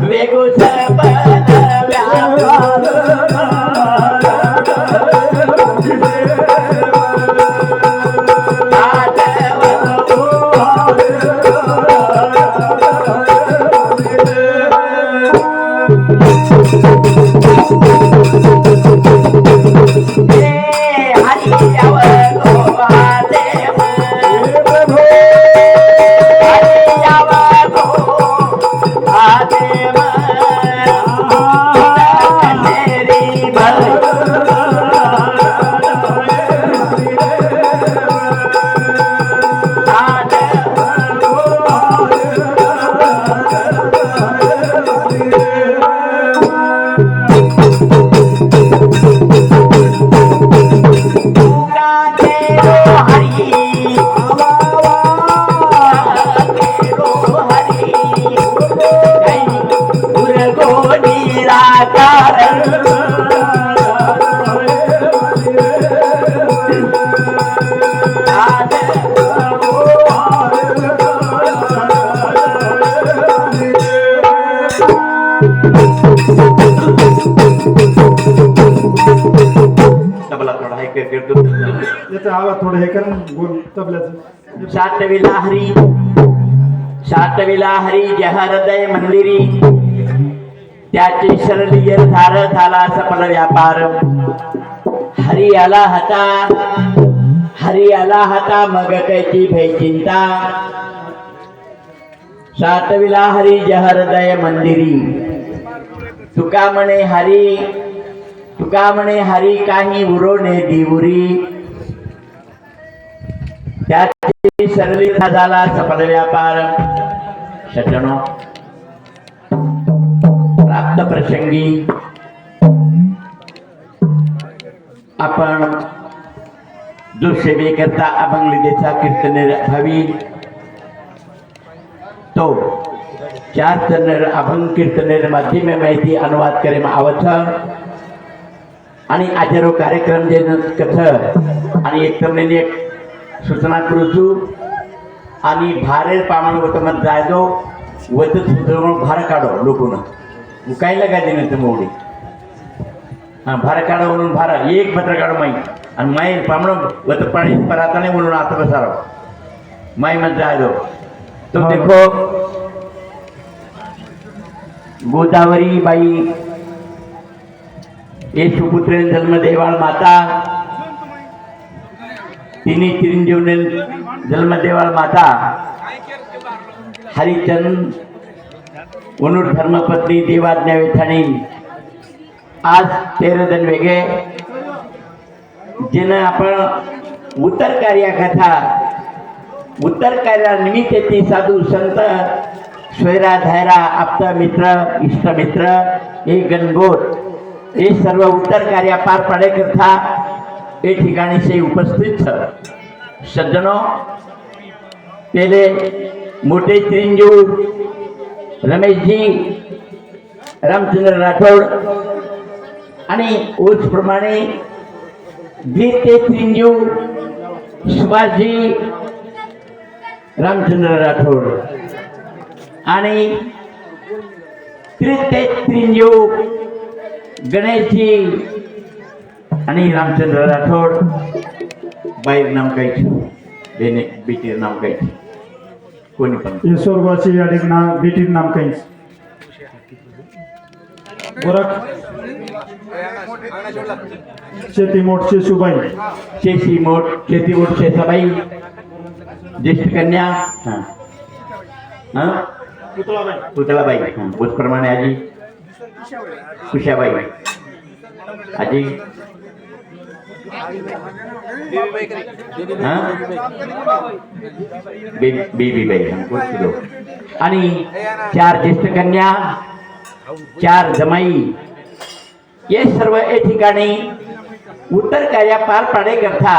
वेगुस आवाज थोडं हे कर बोल तबल्याचं. सातविला हरी जह हृदय मंदिरी त्याची शरणीय धार झाला सफल व्यापार. हरी आला हता मग कैची भय चिंता. सातविला हरी जह हृदय मंदिरी तुका म्हणे हरी काही उरोने दिवुरी. त्याची शरणीय झाला सफल व्यापार. सज्जनो, प्राप्त प्रसंगी आपण जो सेवेकरता अभंगलीदेचा कीर्तनेर भावी तो 4 चरणेर अभंग कीर्तनेर माध्यमे माहिती अनुवाद करे आवश्य आणि आजरो कार्यक्रम जे कथ आणि एक તમને એક सूचना करू છું आणि भारेर पामण वतमत जायदो वत सुधरून भार काढो लोकून मुकायला काय देणं ते मोडी. हां, भार काढो म्हणून भार एक पत्र काढो माई आणि माई पामण वत पाणी पराता नाही म्हणून आता बसारो माई मत जायदो. तो देखो गोदावरी बाई ये सुपुत्र जन्म देवाळ माता तिने चिरंजीवने जन्म देवाळ माता हरिचंद उनुर धर्मपत्नी देवाज्ञा वेठाणी आज 13 जण वेगळे जिनं आपण उत्तर कार्या निमित्ताची साधू संत स्वैरा धैरा आप्त मित्र इष्ट मित्र हे गणगोत हे सर्व उत्तर कार्य पार पाडे करता ए ठिकाणी से उपस्थित सज्जनो. पहले मोठे चिरंजीव रमेशजी रामचंद्र राठोड आणि उस प्रमाणे द्वितीय चिरंजीव सुभाषजी रामचंद्र राठोड आणि तृतीय चिरंजीव गणेशजी आणि रामचंद्र राठोड. बाहेर नाम काही देणे बीटीर नाम काही कोणी पण स्वर्गाची आणि नाम बीटीर नाम काही गोरख शेतीमोठ शेसूबाई शेतीमोठ शेताबाई ज्येष्ठ कन्या पुतळाबाई प्रमाणे आजी कुशाबाई आजी बेबीबाई आणि 4 ज्येष्ठ कन्या 4 जमाई हे सर्व ए ठिकाणी उत्तर कार्य पार पाडे करता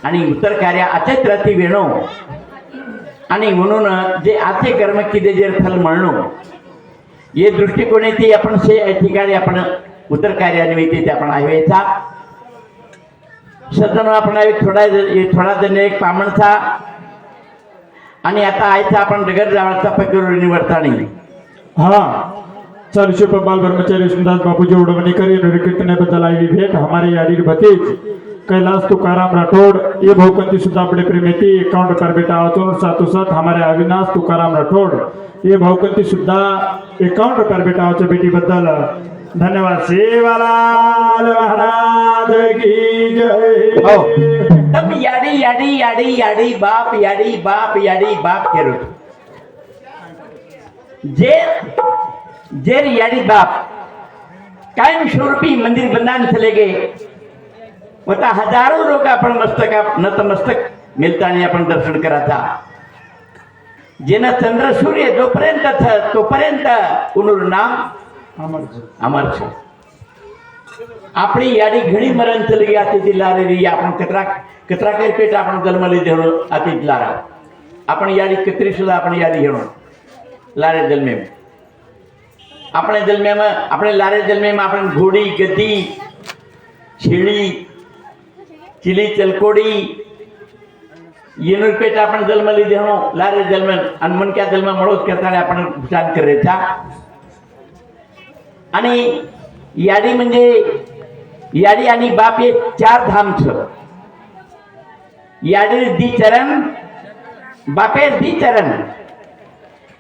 आणि उत्तर कार्य आचेच राती वेणो आणि म्हणून जे आचे कर्म किती जे फल म्हणणो ये दृष्टिकोनाची आपण से या ठिकाणी आपण उत्तर कार्यान्विती ते आपण आहेचा सदन आपण थोडा जण एक पामणचा आणि आता आयचा आपण डगर जावळचा पकरू निवर्तानी. हाँ, चालू बाल ब्रह्मचारी सुंदर बापूजी उडवणीकर कीर्तनेबद्दल आई भेट हमारे याडीर भतीज कैलाश तुकाराम राठौड़ ये बहुकंती सुद्धा बड़े प्रेमेती 51 कर बेटा साथों साथ हमारे अविनाश तुकाराम राठौड़ ये बहुकंती सुद्धा ₹51 भेटावच्या भेटीबद्दल धन्यवाद. सेवालाल महाराज की जय. हो तम याडी याडी याडी याडी बाप याडी बाप याडी बाप करो जेर याडी बाप कायम स्वरूपी मंदिर बंदान चले गए होता. हजारों लोक आपण नतमस्तक मिळताना आपण दर्शन करायचा. जेना चंद्र सूर्य जोपर्यंत तोपर्यंत उनूर नाम अमर छे. આપણી યાડી ઘણી મરણ ચલી ગઈ આથી લારે રહી. आपण कचरा काही पेट आपण जन्मली देणो आती लारा. आपण याडी कतरी सुद्धा आपण याडी घेणो लारे जन्मे. આપણે જન્મ્યામાં આપણે લારે જન્મેમાં આપણે ઘોડી ગદ્દી છીળી ચીલી ચલકોડી येनूर पेट आपण जन्मली देणो लारे जन्मन आणि मनक्या जन्म मळोच करताना आपण भूषण करायचा. आणि याडी म्हणजे याडी आणि बाप हे 4 धाम छ. याडी दी चरण बापे दी चरण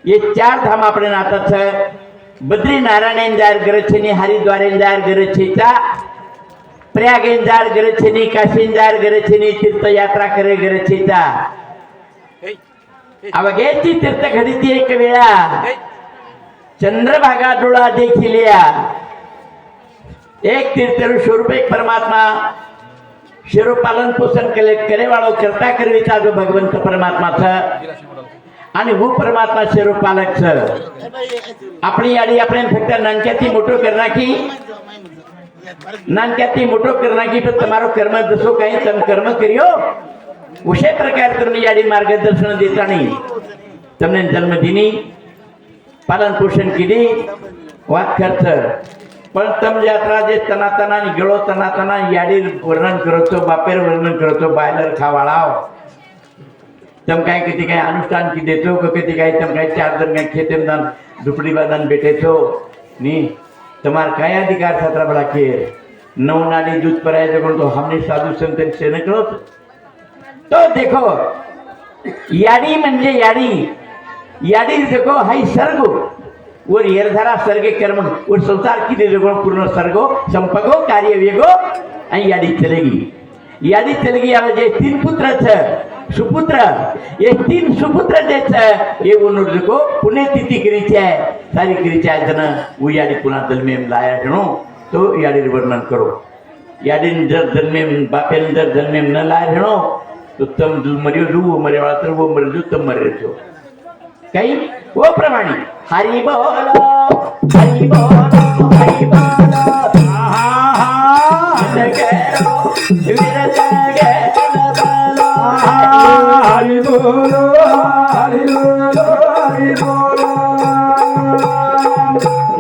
ये 4 धाम આપણે નાતા છે. बद्री नारायण जार गरजनी हरिद्वार जार गरजेचा प्रयाग जार गरजनी काशी जार गरजनी तीर्थयात्रा करे गरजेचा. अवघेची तीर्थ घडीती एक वेळा चंद्रभागा डोळा देखिलिया. एक तीर्थरू स्वरूप एक परमात्मा शिरो पालन पोषण करे वाळो करता करवीचा जो भगवंत परमात्मा छ आणि वो परमात्मा शिरो पालक छ. આપણી યાડી આપણે ફક્ત નાનક્યાથી મોટો કરી નાખી નાનક્યાથી મોટો કરી નાખી તો તમારો કર્મ દસો કઈ તમે કર્મ કર્યો उशे प्रकार તમને યાડી માર્ગદર્શન દેતા નહીં. તમને જન્મદિની પાલન પોષણ કીધી વાત ખર્ચ પણ તમે યાત્રા જે તનાતનાની ગળો તનાતના યાડી વર્ણન કરો છો બાપેર વર્ણન કરો છો બાયલર ખાવાળાઓ तम काय किती काय अनुष्ठान की देतो किती काय तम काय 4 जण काय खेतेम दान झुपडी बादान बेटे छो नी तुम्हार काय अधिकार छात्रा बड़ा के नौ नाडी दूध पराय जगण तो हमने साधु संतन से न करो. तो देखो याडी म्हणजे याडी याडी देखो हाई सर्ग और येरधारा सर्गे कर्म और संसार की दे जगण पूर्ण सर्गो संपगो कार्य वेगो आणि याडी चलेगी. यादी चलगी आवे जे 3 पुत्र छ सुपुत्र ये 3 सुपुत्र जे छ ये उनुर को पुण्यतिथि करी छे सारी करी छे जन वो यादी पुना जन्मे लाया जणो तो यादी वर्णन करो. यादी जर जन्मे बापेन जर जन्मे न लाया जणो तो तम मर्यो जू मरे वाला तर वो मर जू तम मरे छो कई वो प्रमाणे हरि बोलो हरि बोलो हरि बोलो हरि बोलो हरि बोलो हरि बोलो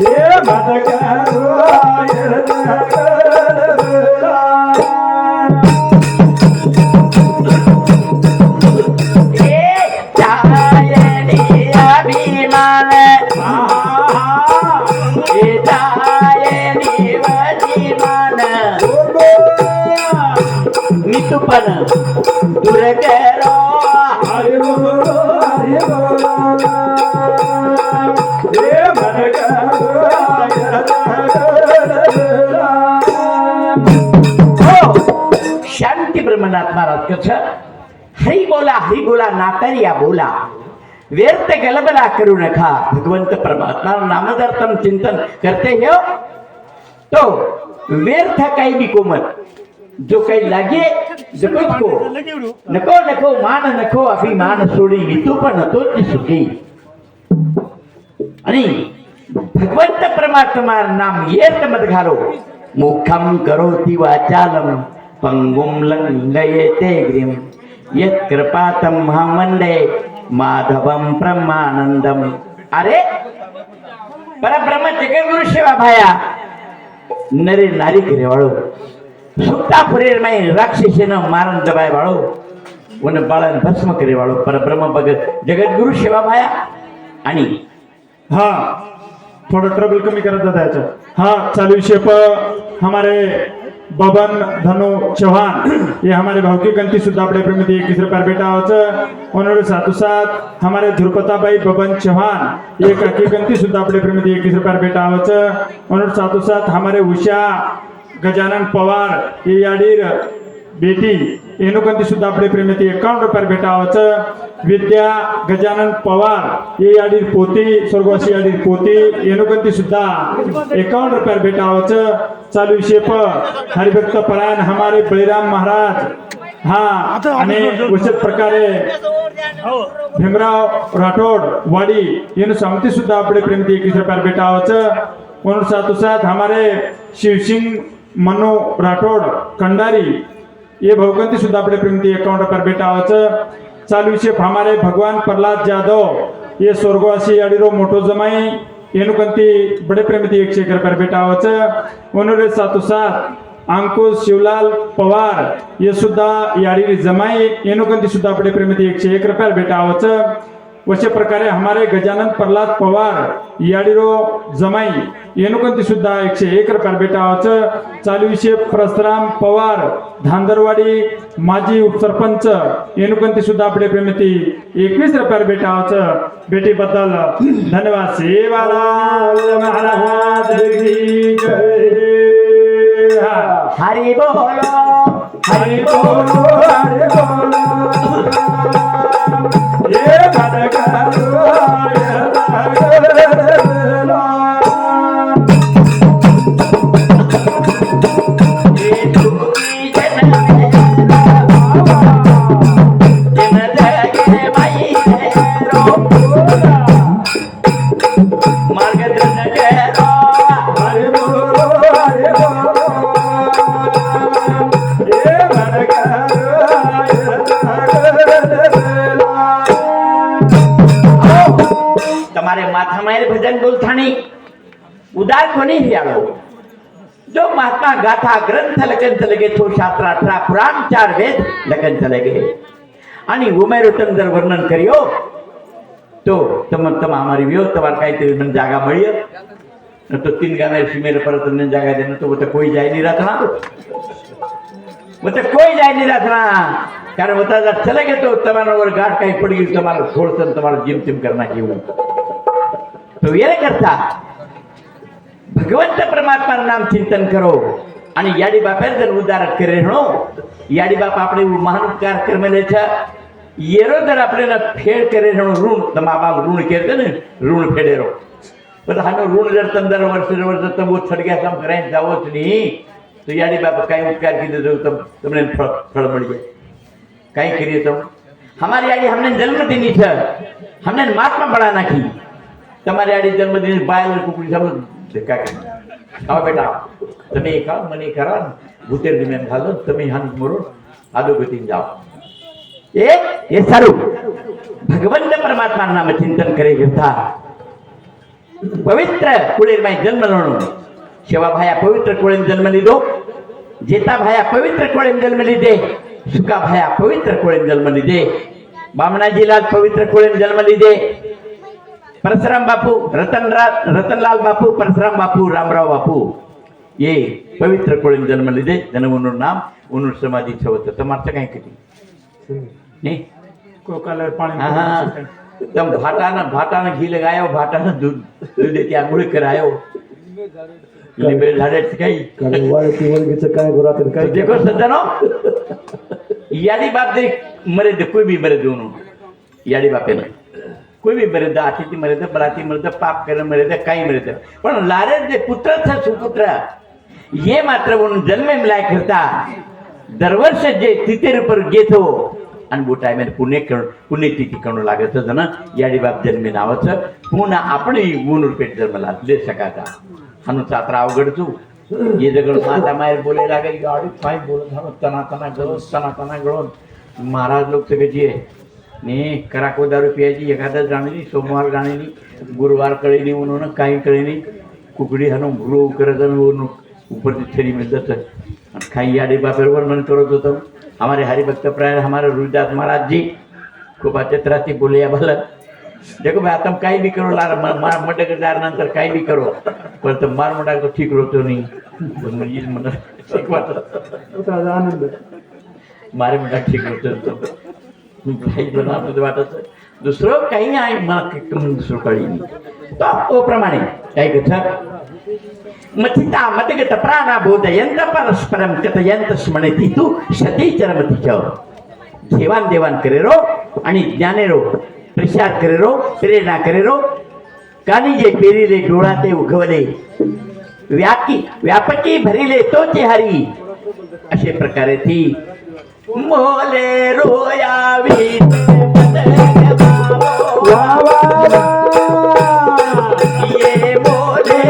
ये मत करो अभिमान मितुपन दूर करो हरि बोलो हरि बोलो ये मन शांती ब्रह्मनाथ महाराज कछ हरि बोला नाकरिया बोला व्यर्थ गलबला करू नका. भगवंत परमात्मा नामदर्शन चिंतन करते हो तो व्यर्थ काही भी कोमत जो काही लागे जगत को नको नको मान नको अभिमान सोडी वितू पण तो ती सुखी. आणि भगवंत परमात्मा नाम येत मत घालो मुखम करोति वाचालम पंगुम लंघयते गिरिम यत् कृपातम वंदे माधवम ब्रह्मानंदम. अरे परब्रह्म जगद्गुरु सेवा भाया नरे नारी करे वाळो सुक्ता फुरेर में राक्षसी न मारन दबाय वाळो वन बाळन भस्म करे वाळो परब्रह्म भगत जगद्गुरु सेवा भाया. आणि हाँ थोड़ा ट्रबल कमी करत जाता है. हाँ चालू विषय पर हमारे बबन धनु चौहान ये हमारे भाव की गंती सुद्धा अपने प्रेम में 21 रुपये बेटा उन्होंने साथों साथ हमारे ध्रुपता भाई बबन चौहान ये काकी गंती सुद्धा अपने प्रेम में 21 रुपये बेटा उन्होंने साथों साथ हमारे उषा गजानन पवार ये याडीर बेटी एनुकंती सुद्धा अपने प्रेम में 51 रुपये बेटा विद्या गजानन पवार ये याडीर पोती स्वर्गवासी याडीर पोती एनुकंती सुद्धा 51 रुपये बेटा चालू विषय पर हरिभक्त परायण हमारे बळीराम महाराज हाँ आणि उचित प्रकारे भीमराव राठोड वाडी ये समिति सुद्धा अपने प्रेम में 21 रुपये बेटा और साथों साथ हमारे शिवसिंह मनु राठोड कंडारी ये भगवंती सुद्धा अपने प्रेम में 51 रुपये बेटा चालू विषय हमारे भगवान प्रहलाद जाधव ये स्वर्गवासी अडीरो मोटो जमाई एनुकंती बड़े प्रेम में 101 रुपये बेटा उन्होंने साथों साथ अंकुश शिवलाल पवार ये सुद्धा याडी जमाई एनुकंती सुद्धा बड़े प्रेम में 101 रुपये बेटा वशे प्रकारे हमारे गजानन प्रहलाद पवार याडीरो जमाई एनुकंती सुद्धा 101 रुपये बेटा चालू विषय परशुराम पवार धांदरवाडी माजी उपसरपंच एनुकंती सुद्धा अपने प्रेमती 21 रुपये बेटा बेटी बद्दल धन्यवाद सेवालाल महाराज की जय हरि बोलो हरि बोलो हरि बोलो ये भटकारो भजन बोलथाणी उदार कोणी आलो जो महात्मा गाथा ग्रंथ लगन चलगे तो शास्त्र 18 पुराण 4 वेद लगन चलगे आणि उमेरोतन जर वर्णन करियो तो तम हमारी व्यो तमार काहीतरी मन जागा મળ્યો न तो 3 गाने सिमेर परत ने जागा देने तो वो तो कोई जाय नहीं रहता वो तो कोई जाय नहीं रहता कारण बता जर चले गए तो तुम्हारा और गाठ काही पड़ गई तुम्हारा थोड़सन तुम्हारा जिम तिम करना चाहिए तो ये करता भगवंत परमात्मा नाम चिंतन करो आणि याडी बापेर जर उद्धार करे नो याडी बाप आपले महान उपकार करमेले छ येरो जर आपल्याला फेड करे नो ऋण तमा बाप ऋण करते ने ऋण फेडेरो पण हानो ऋण जर 15 वर्ष तब छडग्या सम कराय जावच नी तो याडी बाप काय उपकार कीधे जो तुमने फळ मળી જાય काय करिए तो हमारी याडी हमने जन्म दीनी छ हमने महात्मा बड़ा नाखी તમારે આડી જન્મદિન બાયલ કુકડી સમજ ધક્કા કરી આવો બેટા તમે ખાઓ મને ખરા ભૂતેર દિમે ખાલો તમે હાન મરો આદો ગતિ જાઓ એ સારું ભગવંત પરમાત્મા નામ ચિંતન કરે કરતા પવિત્ર કુળેરમાં જન્મ લેવાનો સેવા ભાયા પવિત્ર કુળે જન્મ લીધો જેતા ભાયા પવિત્ર કુળે જન્મ લીધે સુકા ભાયા પવિત્ર કુળે જન્મ લીધે બામણાજીલાલ પવિત્ર કુળે જન્મ લીધે परशुराम बापू रतनलाल बापू परशुराम बापू रामराव बापू ये पवित्र कोळी जन्म लीधे जन नाम उन्नूर समाधी छवत तमारचं काय किती नहीं कोकालर पाणी हाँ तम भाटाना घी लगायो भाटाना दूध देती आंघोळी करायो लिंबे झाडेच काही वाळे पिवळगीचं काय गोरातन काय देखो सज्जनो याडी बाप दे मरे दे कोई भी मरे दोनों याडी बापे ना कोई भी मरे दा अतिथि मरे दा बराती मरे दा पाप करे मरे दा काही मरे दा पण लारे दे पुत्र था सुपुत्र ये मात्र म्हणून जन्म मिलाय करता दरवर्ष जे तिथे पर घेतो आणि बोटाय में पुण्यतिथी करणं लागत ना याडी बाप जन्मे नावाचं पुन्हा आपण गुण पेट जन्मला ले सकाता हनु चात्रा अवघडचू ये जगड माता मायर बोले लागेल गाडी पाय बोलत हनु तना गळून महाराज लोक सगळे जे ने कराको दारू पियाची एखादा जाणली सोमवार जाणली गुरुवार कळेनी म्हणून काही कळेनी कुकडी हनु गुरु करत ऊपर छेरी में दत खाई याडी बापर वर्णन करत होतो हमारे हरिभक्त प्राय हमारे रुदास महाराज जी खूप अच्छे बोले या भला देखो भाई तुम काही भी करो मटकदार नंतर काही भी करो पण तो मार म्हणा तो ठीक होतो नाही म्हणजे म्हणा ठीक वाटत आनंद मारे म्हणा ठीक होतो तो काही बनवतो वाटत दुसरं काही नाही मला दुसरं काही नाही तो प्रमाणे काही कथा मथिता मतगत प्राणा बोधयंत परस्परम कथयंत स्मरती तू सती चरमती देवान देवान करे रो आणि ज्ञाने रो प्रसार करे रो प्रेरणा करे रो कानी जे पेरिले डोळा ते उगवले व्यापकी भरिले तोचे हरी असे प्रकारे ती मोले रोयावी ये मोले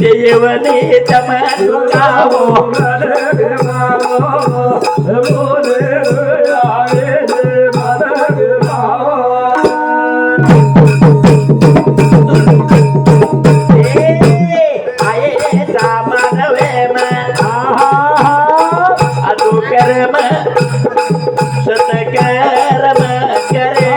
येवने तमनुरावो आये सामानवे अदु कर्म सतकर्म करे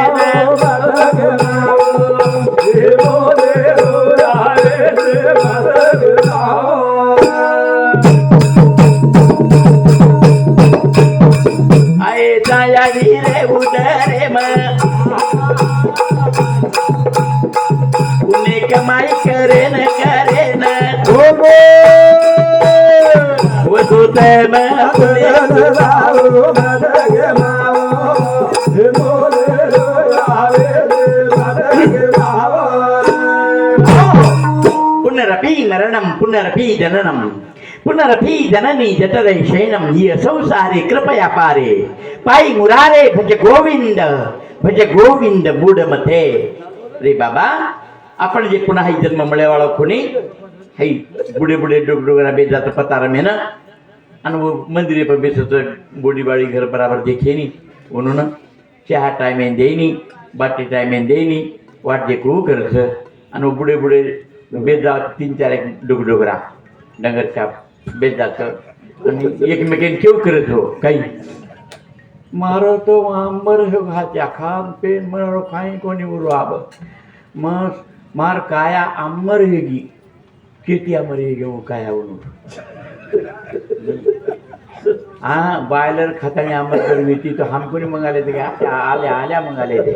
रे उदरे पुणे कमाई करे न वसुत पुनरपि मरणं पुनरपि जननं पुनरपि जननी जठरे शयनं ही संसारे कृपया पारे पायी मुरारे भज गोविंद मूढमते रे बाबा आपण जे पुन्हा ही जन्म मिळवाळा कोणी हाई बुडे बुडे डोगडोगरा बेजाचं पतारा मेन आणि मंदिरे पण बेसत बोडीबाळी घर बराबर देखेनी म्हणून चहा टायमेन देईनी बाटी टायमेन देईनी वाट जे कू करत आणि बुडे बुडे बेजा 3-4 एक डोगडोगरा डंगरच्या बेजाचं आणि एकमेकांनी केव करत हो काही मारो तो आंबर हो घात्या खाम पेन मरो काही कोणी उरू आब मग मार काया आंबर हेगी किती आंबर हे घेऊ काया म्हणून हा बॉयलर खताने आंबर करून ती तो हम कोणी मंगाले ते काय आल्या मंगाले ते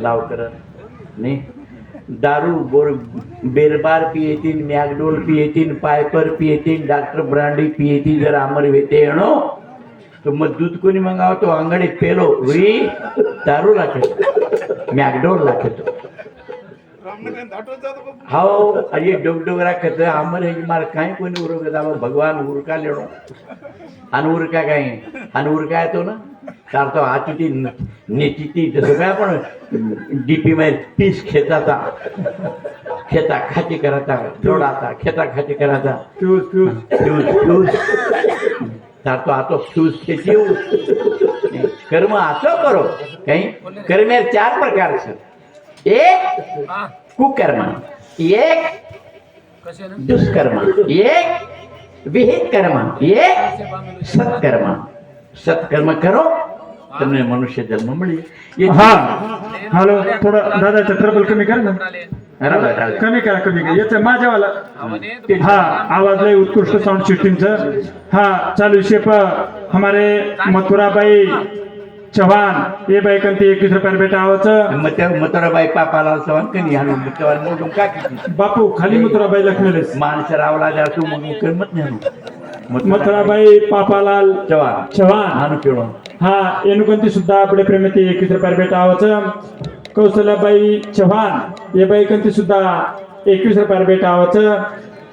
लाव करत नाही दारू बोर बेरबार पियेतीन मॅगडोल पियेतीन पायपर पियेतीन डॉक्टर ब्रांडी पियेती जर आमर वेते येणो तो मग दूध कोणी मंगावतो अंगडी पेलो वी दारू लागतो मॅगडोल लागतो हो अरे डोगडोगरा खत आमर हे मार काय कोणी उरक जावं भगवान उरका लेणो आणि उरका काय आणि उरका येतो ना चालतो आती ती नेती ती जसं काय आपण डीपी मध्ये पीस खेचाचा खेता खाती करायचा जोडाचा खेता खाती करायचा फ्यूज फ्यूज फ्यूज फ्यूज चालतो आतो फ्यूज खेची कर्म असं करो काही कर्मे 4 प्रकारचं एक कुकर्म एक दुष्कर्म एक विहित कर्म एक सत्कर्म करो તમને મનુષ્ય જન્મ મળે हा हॅलो थोडं दादा ट्रबल कमी कर ना कमी करा याचं माझ्यावाला हा आवाज लय उत्कृष्ट साउंड सिस्टमचं हा चालू शेप हमारे मथुराबाई चव्हाण ये बाई कंती 21 रुपये बेटा आवाज मथुराबाई पापाला चव्हाण कनी हाणून मथुराबाई मोडून का किती बापू खाली मथुराबाई लक्ष्मीलेस माणसं रावला जा तू मग करमत नाही मथुराबाई पापालाल चव्हाण अनुकिरण हा एनुकंती सुद्धा आपले प्रेमती 21 रुपये भेटावचं. कौशल्याबाई चव्हाण ये बाईकंती सुद्धा 21 रुपये भेटावचं.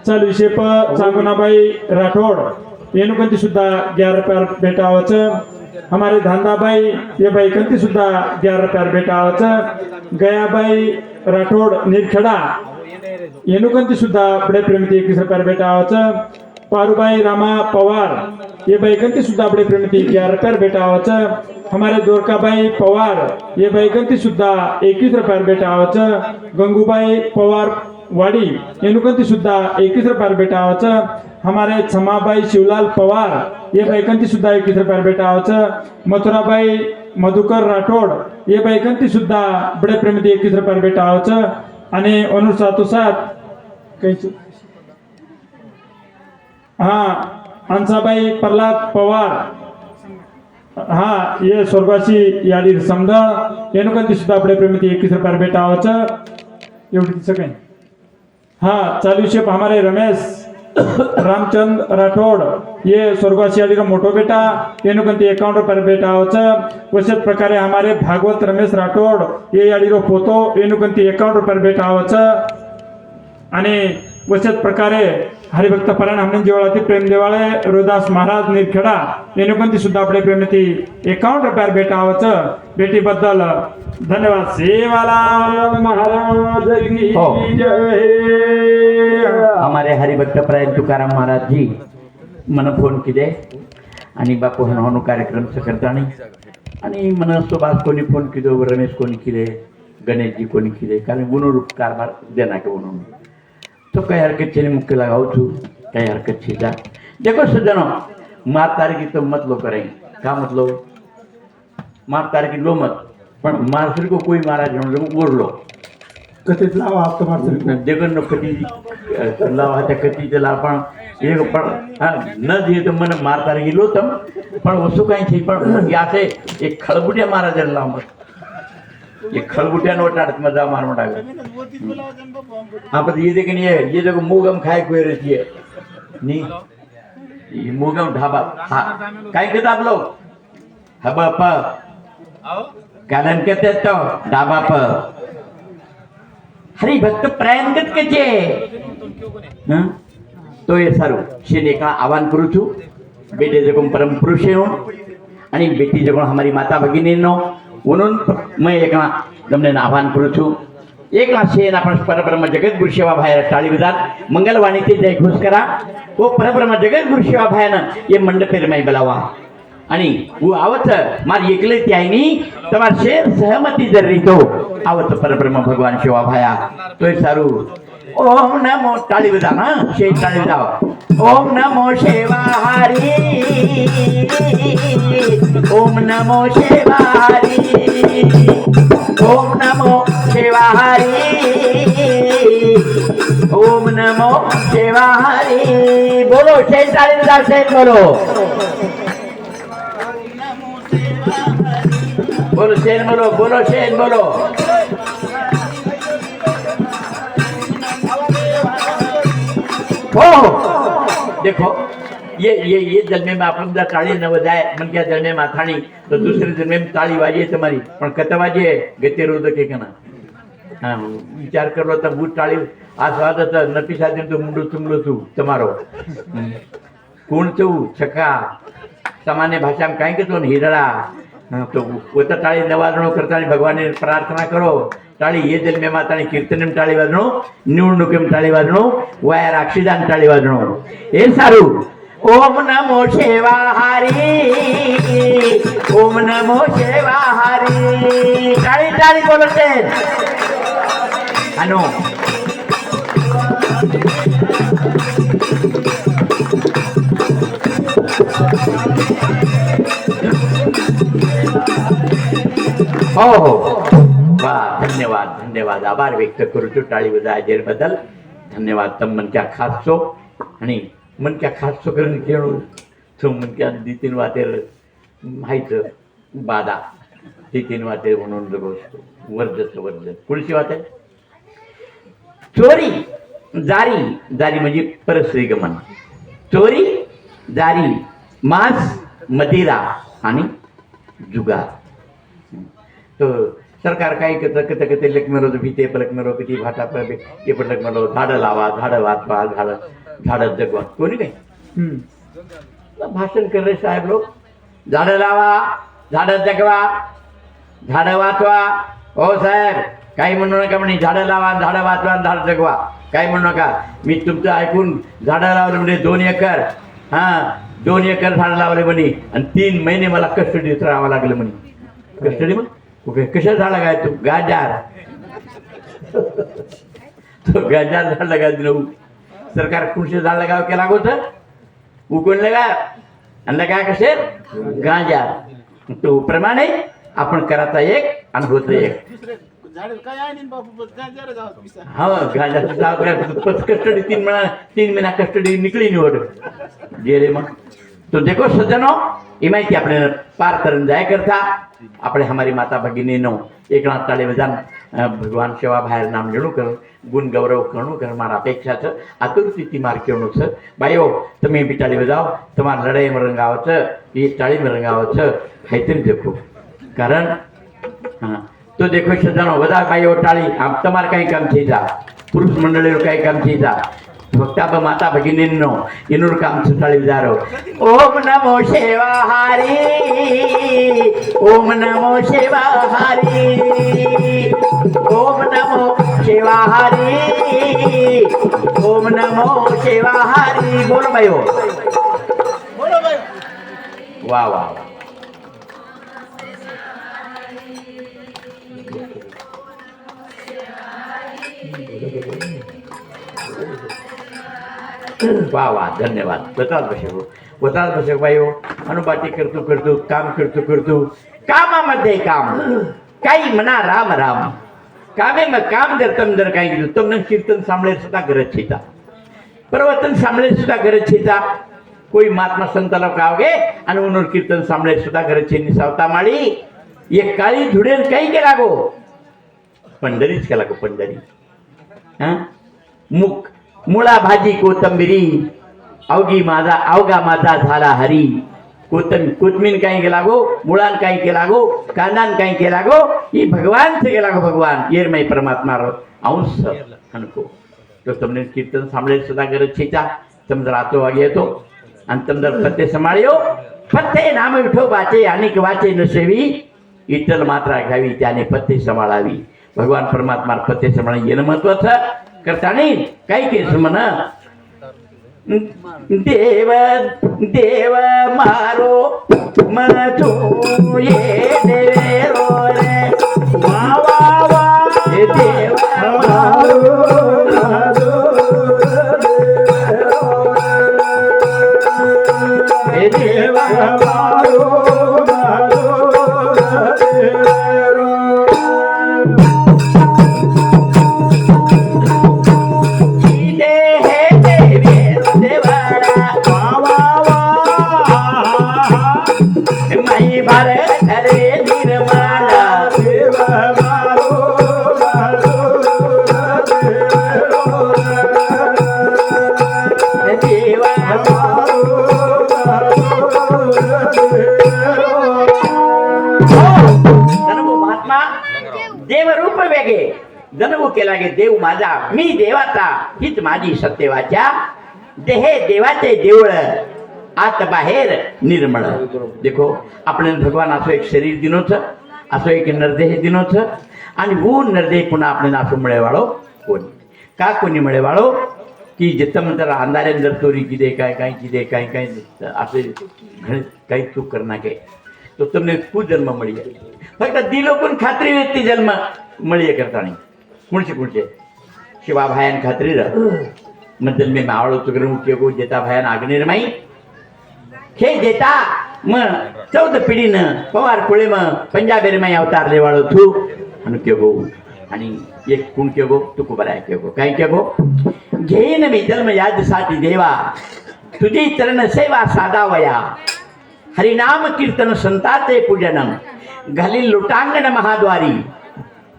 चालू शेप चांगुनाबाई राठोड एनुकंती सुद्धा 11 रुपये भेटावचं. हमारे धांदाबाई ये बाईकंती सुद्धा 11 रुपये भेटावचं. गयाबाई राठोड निरखेडा एनुकंती सुद्धा बड़े प्रेमती 21 रुपये भेटावचं. पारुबाई रामा पवार ये बाईकंती सुद्धा बड़े प्रेमती 11 रुपये भेटावचं. हमारे दोरकाबाई पवार ये बाईकंती सुद्धा 21 रुपये भेटावचं. गंगूबाई पवार वाडी एनुकंती सुद्धा 21 रुपये भेटावचं. हमारे क्षमाबाई शिवलाल पवार ये बाईकंती सुद्धा 21 रुपये भेटावचं. मथुराबाई मधुकर राठोड ये बाईकंती सुद्धा बड़े प्रेमती 21 रुपये भेटावचं. आणि अनुसातोसात काही हा अंसाबाई प्रल्हाद पवार हा ये स्वर्गाशी याडी समजा एनुकंती सुद्धा आपले प्रेमती 21 रुपये भेटावचं. एवढी सगळे हा चालू शेप हमारे रमेश रामचंद राठौड़ ये स्वर्गवासी याडी मोटो बेटा एनुकंती 51 रुपये भेटावचं. वशत प्रकारे हमारे भागवत रमेश राठौड़ ये याडी पोतो एनुकंती 51 रुपये भेटावचं. आणि वशत प्रकारे हरिभक्त परायण हमने जेवळाती प्रेम देवाळे रोदास महाराज निरखेडा एनुकंती सुद्धा आपले प्रेमती 51 रुपये भेटावचं. भेटीबद्दल धन्यवाद. सेवालाल महाराज की जय. हमारे हरिभक्त प्राय तुकाराम महाराज जी मन फोन केले आणि बापू हनु कार्यक्रम करताना आणि मन सुभाष कोणी फोन केलो रमेश कोणी केले गणेशजी कोणी केले कारण गुणरूप कारभार देना के म्हणून तो काही हरकत छे मुख्य लगाओ छू काही हरकत छे जा देखो सज्जनो मार तारीखी तो मत लो करें का मतलब मार तारीखी लो मत पण मारसरी को कोई महाराज उड़ लो कथेत लावा आप तुम्हारे देखो न कटी लावा त्या कटीला पण एक पण न दिए तो मन मार तारीखी लो तम पण वस्तू काही छे पण यासे एक खळबुट्या महाराजाला लावत एक खळबुट्या नोटात मजा मार मोटा आपण ये देख नहीं है ये देखो मुगम खाए कोई रहती है नहीं ये मुगम ढाबा हाँ काय कहता आप लोग हबा प कालन कहते तो ढाबा प हरि भक्त प्रयाणगत के चे तो ये सारू शेने का आह्वान करू छू बेटे जगो परम पुरुष हो आणि बेटी जगो हमारी माता भगिनी नो म्हणून मैं एक તમને આહવાન કરું છું. એકલા છે એના પણ પરબ્રહ્મ જગતગુરુ સેવા ભાઈ ટાળી વિધાન મંગલવાણીથી જય ઘોષ કરા ઓ પરબ્રહ્મ જગતગુરુ સેવા ભાઈને એ મંડપે રમાઈ બોલાવા आणि હું આવત મારી એકલે ત્યાંની તમાર શેર સહમતી જરી તો આવત પરબ્રહ્મ ભગવાન સેવા ભાયા તો એ સારું. ओम नमो टाळी बजा ना शे टाळी बजाव. ओम नमो शिवा हरी ओम नमो शिवा हरी ओम नमो शिवा हरी ओम नमो शिवा हरी. बोलो शे टाळी बजाव शे बोलो बोलो शेन बोलो शेन बोलो. हो देखो ये जन्मे में अपन दा ताली न बजाए मन क्या जन्मे में थानी तो दूसरे जन्मे में ताली वाजे तुम्हारी पण कत वाजे गते रोद के कना हाँ विचार कर लो तब वो ताली आस्वाद था नपीसा दिन तो मुंडू तुमलो तू तुम्हारो कोण तो छक्का सामान्य भाषा में कहीं के तो हिरड़ा तो वो तो ताली नवाजणो करता भगवान ने प्रार्थना करो टाळी ये जन्मे माता कीर्तन टाळी वाजणो निवडणुकीम टाळी वाजणो वायर अक्षिदान टाळी वाजणो हे सारू. ओम नमो शिवा हरी ओम नमो शिवा हरी टाळी टाळी बोलते अनो हो हो धन्यवाद धन्यवाद आभार व्यक्त करू छू टाळी बजाय बदल धन्यवाद. तम मन क्या खास छो आणि मन क्या खास छो करून खेळू तो मन क्या दितीन वातेर माहित बाधा दितीन वातेर म्हणून जगोसतो वर्धच वर्ध पुढची वात आहे चोरी जारी जारी म्हणजे परस्त्री गमन चोरी जारी मांस मदिरा आणि जुगार. तो सरकार काय करतं कधी लेख मिळवतो भीते पलक मिळव किती भाटा पलक ते पलक मिळव झाडं लावा झाडं वाचवा झाडं जगवा. कोणी नाही भाषण कर रे साहेब लोक. झाडं लावा झाडं जगवा झाडं वाचवा. हो साहेब काही म्हणू नका म्हणे. झाडं लावा झाडं वाचवा झाडं जगवा काही म्हणू नका. मी तुमचं ऐकून झाडं लावलं म्हणजे 2 एकर 2 एकर झाडं लावले म्हणे आणि 3 महिने मला कस्टडीत राहावं लागलं म्हणे. कस्टडी मग कशा झाला काय तू गाजार तो गाजार झाड लगा दिलं. सरकार कृषी झाड लगाव केला होतं उकून लगा आणि लगा कसे गाजार. तो प्रमाणे आपण करायचा एक आणि होतं एक. हा गाजार कस्टडी 3 महिना कस्टडी निकली निवड गेले. मग तो देखो सज्जनो ही माहिती आपल्याला पार करून जाय करता આપણે हमारी माता भगिनीनो એકલા તાળે બજાન ભગવાન સેવા ભાર નામ લેણું કર ગુણ ગૌરવ કરણું કર મારા અપેક્ષા છે. આતુરથી માર કેણું છે. ભાઈઓ તમે બી તાળી બજાવો તમારા લડાઈમાં રંગાવો છે એ તાળીમાં રંગાવો છે ખાઈતરી દેખો કારણ હા તો દેખો સજાનો બધા ભાઈઓ તાળી આમ તમારે કંઈ કામ થઈ જા પુરુષ મંડળીઓ કંઈ કામ થઈ જા फक्त आप माता भगिनींनो इनूर काम सुटाळी विचारो. ओम नमो शिवाहारी ओम नमो शिवाहारी ओम नमो शिवाहारी ओम नमो शिवाहारी. बोलो भाई हो वाह वाह वाह वाह धन्यवाद. स्वतःच बसे बाई हो. अनुबाटी करतो काम करतो कामामध्ये काम काही म्हणा राम राम कामे मग काम जर काही गेलो તમને કીર્તન સાંભળે સુધા ગરજ છેતા પ્રવચન સાંભળે સુધા ગરજ છેતા. કોઈ મહાત્મા સંતલો કાવગે અને ઉનોર કીર્તન સાંભળે સુધા ગરજ છે નિસાવતા માળી એક કાળી ધુડેલ કઈ કે લાગો पंढरीच केला को पंढरी. मुख मुळा भाजी कोथंबिरी अवघा माझा झाला हरी. कोथमीर काही केला गो मुळान काही केला गो कांदान काही केला गो ही भगवान से केला गो भगवान येरमय परमात्मा अंश अनको. तो તમને કીર્તન સાંભળે સદા ગરજ છેતા તમે રાતો વાગે તો અને તમે પતે સંભાળ્યો પતે નામ વિઠોબાचे અનેક વાचे ન સેવી ઈટલ માત્રા ગાવી त्याने पत्ते संभाळावी. भगवान परमात्मा पत्ते संभाळणे येणं महत्वाचं करता नाही काही केस म्हण. देव देव मारो मजो ये देवेरो रे वा वा वा देव मारो देव मारो देवरूप वेगे जन्म केला गे देव माझा मी देवाचा हीच माझी सत्यवाचा. देहे देवाचे देवळ आत बाहेर निर्मळ. देखो आपण भगवान असो एक शरीर दिनोच असो एक नरदेह दिनोच आणि वो नरदेह पुन्हा आपण असो मिळेवाळो कोणी का कोणी मिळेवाळो की जिथं तर अंधाऱ्यात चोरी किदे काय काय किदे काय काय असे काही चूक करना के तो તમને કુ જન્મ મળી જાય. ફક્ત દિલો પણ ખાતરી વ્યક્તિ જન્મ મળીએ કરતા નહીં. कुणचे शिवा भायान खात्री रह मधल में मावळो तुगरम केगो जेता भायान आग्नेर माई हे जेता म 14 पिढीनं पवार कुळे म पंजाबेर माई अवतार लेवाळो थू आणि केगो आणि एक कुण केगो तुकुबरा केगो काय केगो घेईन मी जन्म यादसाठी देवा तुझी चरण सेवा साधावया. हरिनाम कीर्तन संताचे पूजन घालील लुटांगण महाद्वारी.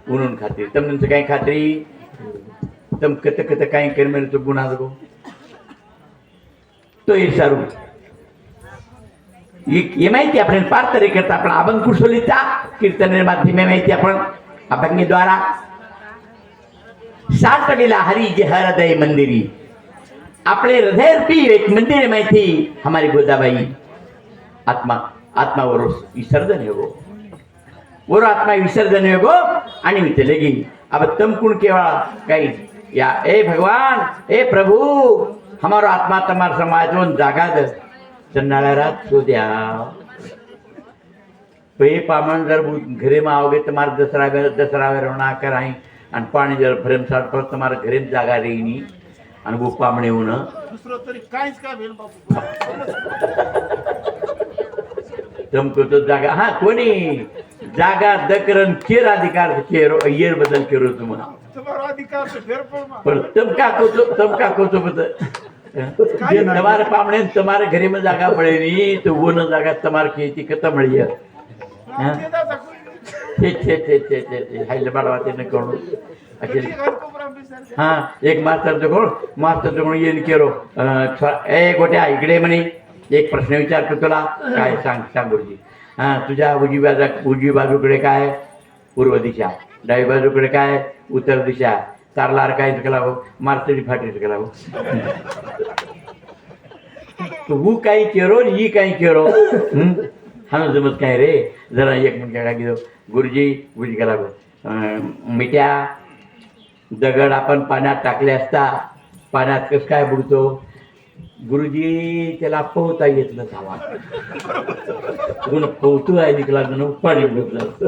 म्हणून खात्री तमचं काय खात्री तम कत कत काय कर मेरे तो गुन्हा दो तो ये सारू ये माहिती आपण पार तरी करता आपण अभंग कुशलीचा कीर्तन माध्यमे माहिती आपण अभंगीद्वारा साठविला हरी जे हृदय मंदिरी अपने हृदय रूपी एक मंदिर है माहिती हमारी गोदाबाई आत्मा आत्मा वो विसर्जन है वो आत्मा विसर्जन है वो आणि मी चलेगी अब तुम कुण केवळ काही या ए भगवान ए प्रभु हमारो आत्मा तमार समाजोन जागा द चन्नाळा रात सो द्या पे पामन जर घरे में आओगे तुम्हारे दसरा रोना कराई आणि पाणी जर भरम साठ पर तुम्हारे घरे में जागा रही आणि वो पामणे होऊन दुसरं तरी काहीच काय भेल बापू तुमको तो जागा हा कोणी जागा दकरन केर अधिकार केरो येर बदल केरो तुम्हाला तुम्हारा अधिकार से फेर पड़मा पण तुमका कोचो बदल तुम्हारे पामणे तुम्हारे घरे में जागा पड़े नहीं तो वो न जागा तुम्हारे खेती खत्म मળી छे हाइले बाडवाते न कोण अखिल हाँ एक मास्तर जो येन केरो ए गोट्या इकडे म्हणे एक प्रश्न विचारतो तुला काय सांग गुरुजी हां तुझ्या उजवी बाजूकडे काय पूर्व दिशा डावी बाजूकडे काय उत्तर दिशा तारलार काय चुकला हो मार्तरी फाटी चुकला हो तू काही केरो ही काही केरो हा जमत काय रे जरा एक मिनिट काय घेतो गुरुजी गेला मिठ्या दगड आपण पाण्यात टाकले असता पाण्यात कसं काय बुडतो गुरुजी त्याला पोहता येत नसावा पोहतो आहे निकला पाणी बुडत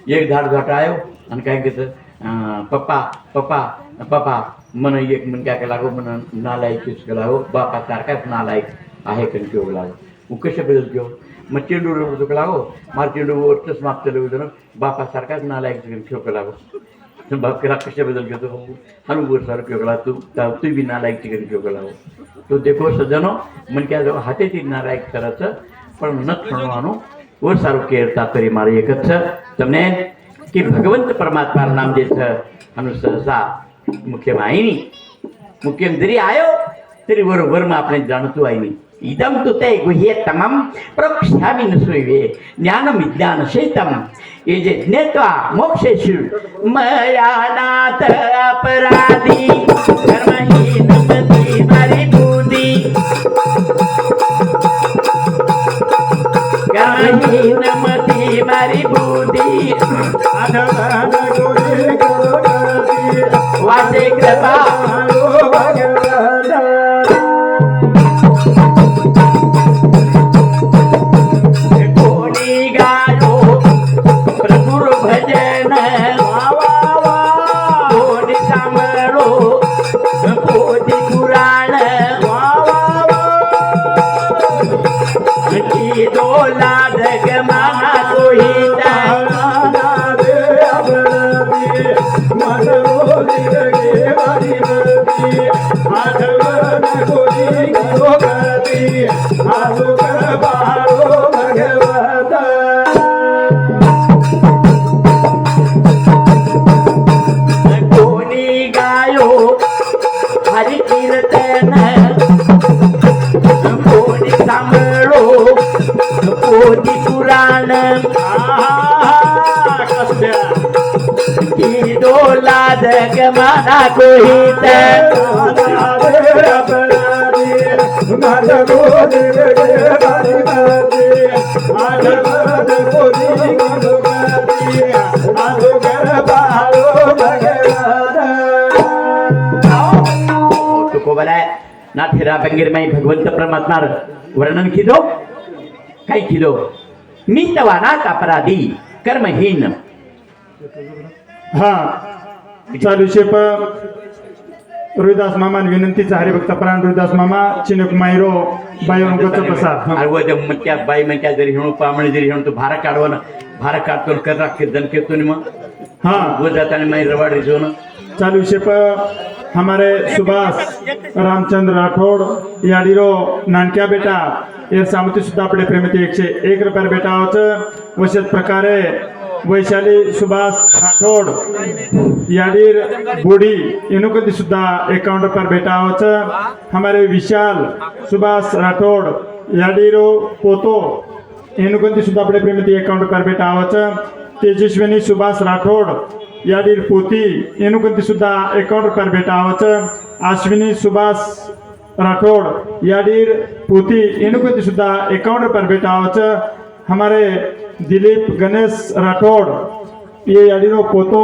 एक झाड घाटायो आणि काय घेतं पप्पा पप्पा पप्पा मन एक मन काय लागो मन नालायक लागो बापा सारखाच नालायक आहे कण केव लागो वो कशा बदल घेऊ मग चेंडू तुका लागो मार चेंडू वरच मागतलं बापा सारखाच नालायक ठेवक लागो बाप केला कशा बदल घेतो हनु वर सार केवला तू भी नालायक ठिकाणी केवला तो देखो सजनो मन क्या जो हाते ती नालायक करायचं पण न ठणवानो वर सारो केरता तरी मारे एकच તમને कि भगवंत परमात्मा नाम जे छ हनु सहसा मुख्य माहिनी मुख्य जरी आयो तरी वर में આપણે જાણતું આઈની इदम तु ते गुह्यतमं प्रवक्ष्यामि न सूयवे ज्ञानं विज्ञानशेतं ये जे ज्ञात्वा मोक्षेषु मया नाथ अपराधी कर्महीनमति परिबुद्धि कर्महीनमति परिबुद्धि वासे कृपा माना कोई तुको बोलाय ना थिरा बंगीर में भगवंत परमात्मा वर्णन कीधो काय कीधो मी तवा नाथ अपराधी कर्महीन हा चालू शेप रोहिदास मामा विनंतीचा हरिभक्त प्राण रोहिदास मामा चिनक मायरो बायोन गच प्रसाद अरव जब मक्या बाई में क्या जरी हणो पामणे जरी हणो तो भार काढवण भार काढतो कर राखे दन केतो नि मग हाँ वो जाता ने माई रवाड़ी जो न चालू शेप हमारे सुभाष रामचंद्र राठौड़ याडीरो नानक्या बेटा ये सामती सुद्धा आपले प्रेमती 101 रुपये बेटा होत वशत प्रकारे वैशाली सुभाष राठौड़ याडीर बूढ़ी इनको कदी सुद्धा 51 रुपये बेटा होत हमारे विशाल सुभाष राठौड़ યાડીરો પોતો એનું કંથી સુદ્धा આપણે પ્રેમથી એકાઉન્ટ પર બેટા આવે છે તેજસ્વીની સુભાષ રાઠોડ યાડીર પોતી એનું કંથી સુદ્धा એકાઉન્ટ પર બેટા આવે છે આશ્વિની સુભાષ राठौड़ याडीर पोती इनको सुद्धा अकाउंट पर बेटा आवच हमारे दिलीप गणेश राठौड़ ये याडीरो पोतो